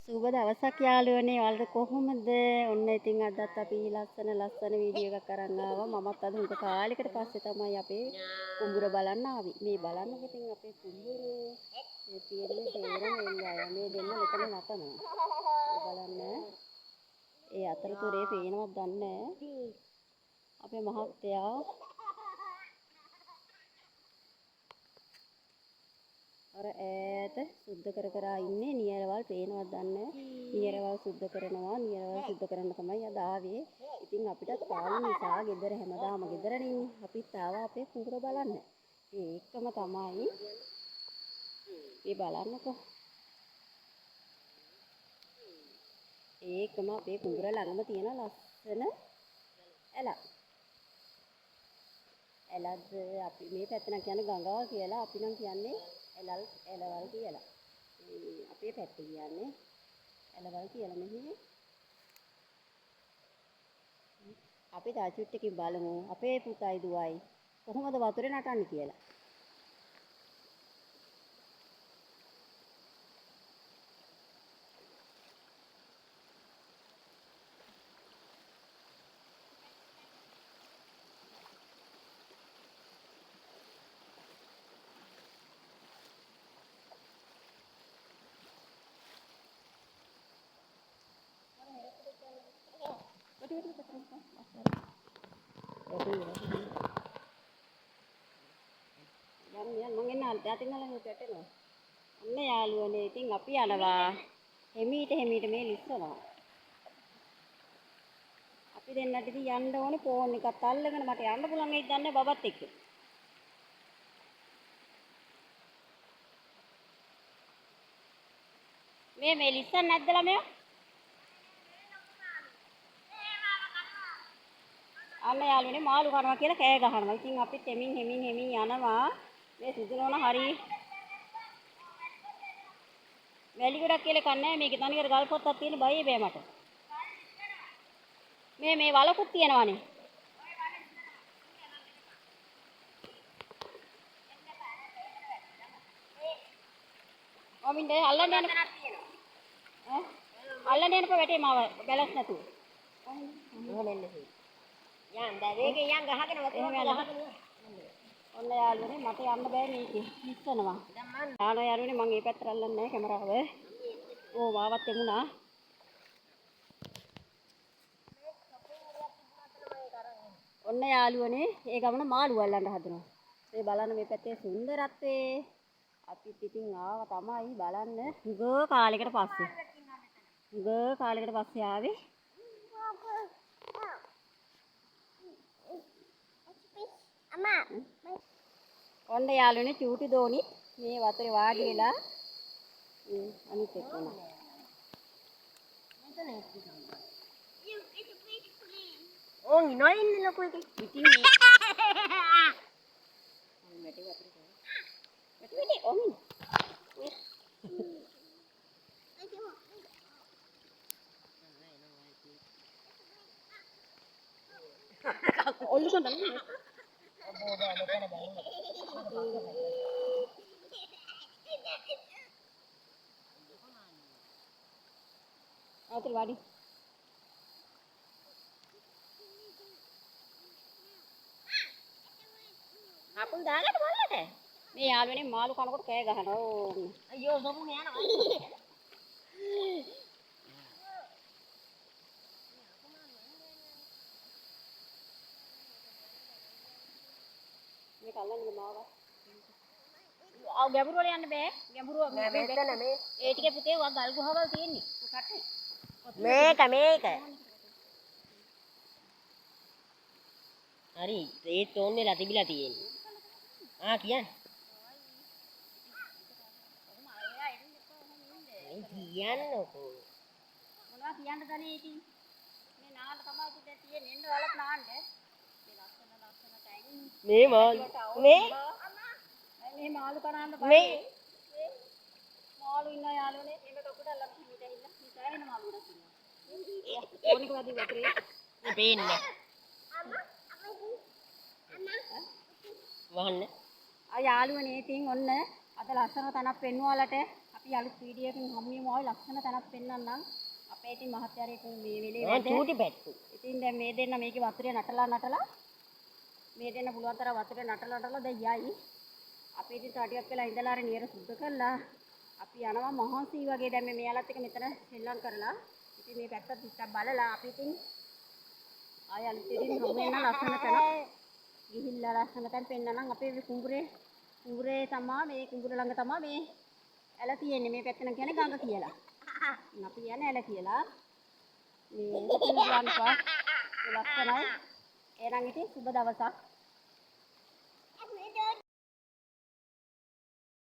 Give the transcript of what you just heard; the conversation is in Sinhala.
සුබ දවසක් යාළුවනේ. ඔයාලට කොහොමද? ඔන්න ඉතින් අදත් අපි ලස්සන වීඩියෝ එකක් අරන් ආවා. මමත් අද හුඟ කාලෙකට පස්සේ තමයි අපේ කුඹුර බලන්න ආවේ. මේ බලන්නකො ඉතින් අපේ කුඹුරු. මේ තියෙන්නේ තේරෙන එල්ලය. මේ දෙන්න මෙතන නටනවා. ඒ බලන්න. ඒ අතරතුරේ පේනවත් දන්නේ අපේ මහත්තයා අර ඈත සුද්ධ කර ඉන්නේ. නියරවල් පේනවත් දන්නේ නියරවල් සුද්ධ කරනවා. නියරවල් සුද්ධ කරන්න තමයි අද ආවේ. ඉතින් අපිටත් පාළු නිසා ගෙදර හැමදාම ගෙදරනේ ඉන්නේ. අපිත් ආවා අපේ කුඹුර බලන්න. ඒකම තමයි මේ බලන්නකො. ඒකම අපේ කුඹුර ළඟම තියෙන ලස්සන ඇලක්. ඇලද්ද අපි මේ පැත්ත නම් කියන්නේ ගංගාව කියලා. අපි නම් කියන්නේ ඇලවල් කියලා. අපේ පැත්තේ කියන්නේ ඇලවල් කියලා නෙමෙයි. අපි තාචුට්ටකින් බලමු අපේ පුතයි දුවයි කොහොමද වතුරේ නටන්නේ කියලා. යන්න මං එන්න අල්ටාටින් ළඟට පැටෙනවා. අන්න යාළුවනේ ඉතින් අපි යනවා. හිමීට මේ ලිස්සනවා. අපි දෙන්නට ඉතින් යන්න ඕනේ ෆෝන් එකත් අල්ලගෙන මට යන්න පුළුවන් වෙයිද දන්නේ බබත් එක්ක. මේ ලිස්සන් නැද්ද ළමයා? අන්න යාළුවනේ මාළු කනවා කියලා කෑ ගහනවා. ඉතින් අපි හෙමින් යනවා. මේ සුදුනෝන හරි වැලි ගොඩක් කියලා කන්නේ මේකේ තනිකර ගල් පොත්තක් තියෙන බයේ බෑ මට. මේ වලකුත් තියෙනවානේ. ඔමින් අල්ලන්න යන ඈ අල්ලන්න යනකොට වැටේ මාව බැලන්ස් නැතුව. ඔහොම එන්නේ. යන් දැවේගේ යන් ගහගෙන වතුර ඔන්න යාළුවනේ මට යන්න බෑ මේකේ ඉස්සනවා. යාළුවා යාළුවනේ මම මේ පැත්තට අල්ලන්නේ නැහැ කැමරාව. ඕ මාවත් එමුණා. ඔන්න යාළුවනේ ඒ ගමන මාළු අල්ලන්න හදනවා. මේ බලන්න මේ පැත්තේ සුන්දරත්වේ. අපිත් ඉතින් ආවා තමයි බලන්න. ගෝ කාලයකට පස්සේ ආවේ. අම්මා ඔන්න යාළුවනේ චූටි දෝනි මේ වතුරේ වාඩි වෙලා අනිත් එක්කම ඕන් ඉනෝ ඉන්නේ ලොකු එකේ ඉතින් මේ ඕන් ඔල්ලු කොන්දන්නේ ආතල් වාඩි අපුන් දාගන්න බලන්න මේ යාළුවනේ මාළු කනකොට කෑ ගහනවා අයියෝ සොමුන යනවා මේ කල්ලන්නේ මාව ආ ගැඹුරු වල යන්න බෑ ගැඹුරු මෙතන මේ ඒ ටිකේ පුතේ වා ගල් ගුහාවල් තියෙන්නේ කට්ටේ මේක හරි ඒ තෝන් වෙලා තිබිලා තියෙන්නේ ආ කියන්නේ කියන්නකෝ මොනවා කියන්නද දන්නේ ඉතින් මේ නාන්න තමයි පුතේ තියෙන්නේ එන්න වලත් නාන්න මේ ලස්සන ටයිම් මේ මාළු කනන්න බෑ මේ මාළු ඉන්න යාළුවනේ මේක කකුට අල්ලන්න හිමිට ඇවිල්ලා මේ සෑහෙන මාළු ගොඩක් ඉන්නවා ඕනික වදී වතුරේ මේ පේන්නේ අම්මා වහන්න ආ යාළුවනේ ඉතින් ඔන්න අද ලස්සන තනක් පෙන්වුවාලට අපි අපි අලුත් වීඩියෝ එකකින් හමු වෙමු ආයි ලස්සන තැනක් පෙන්වන්නම්. අපේ ඉතින් මහත්යාරේ මේ වෙලේ ඕන් චූටි පැට්ටු. ඉතින් දැන් මේ දෙන්න මේකේ වතුරේ නටලා මේ දෙන්න පුළුවන් තරම් වතුරේ නටලා දැන් යයි. අපි ඉතින් තව ටිකක් වෙලා ඉඳලා අර නියර සුද්ධ කරලා අපි යනවා මහන්සි වගේ දැන් මේ මෙයාලත් එක මෙතන හෙල්ලම් කරලා. ඉතින් මේ පැත්තත් ටිකක් බලලා අපි ඉතින් ආය අලුත් ඉතින් හමු වෙන ලස්සන තැනක් ගිහිල්ලා ලස්සන තැන පෙන්නනම් අපේ කුඹුරේ තමයි මේ කුඹුර ළඟ තමයි මේ ඇල තියෙන්නේ. මේ පැත්ත නම් කියන්නේ ගඟ කියලා. අපි කියන්නේ ඇල කියලා. මේ ලස්සනයි. එහෙනම් ඉතින් සුබ දවසක්.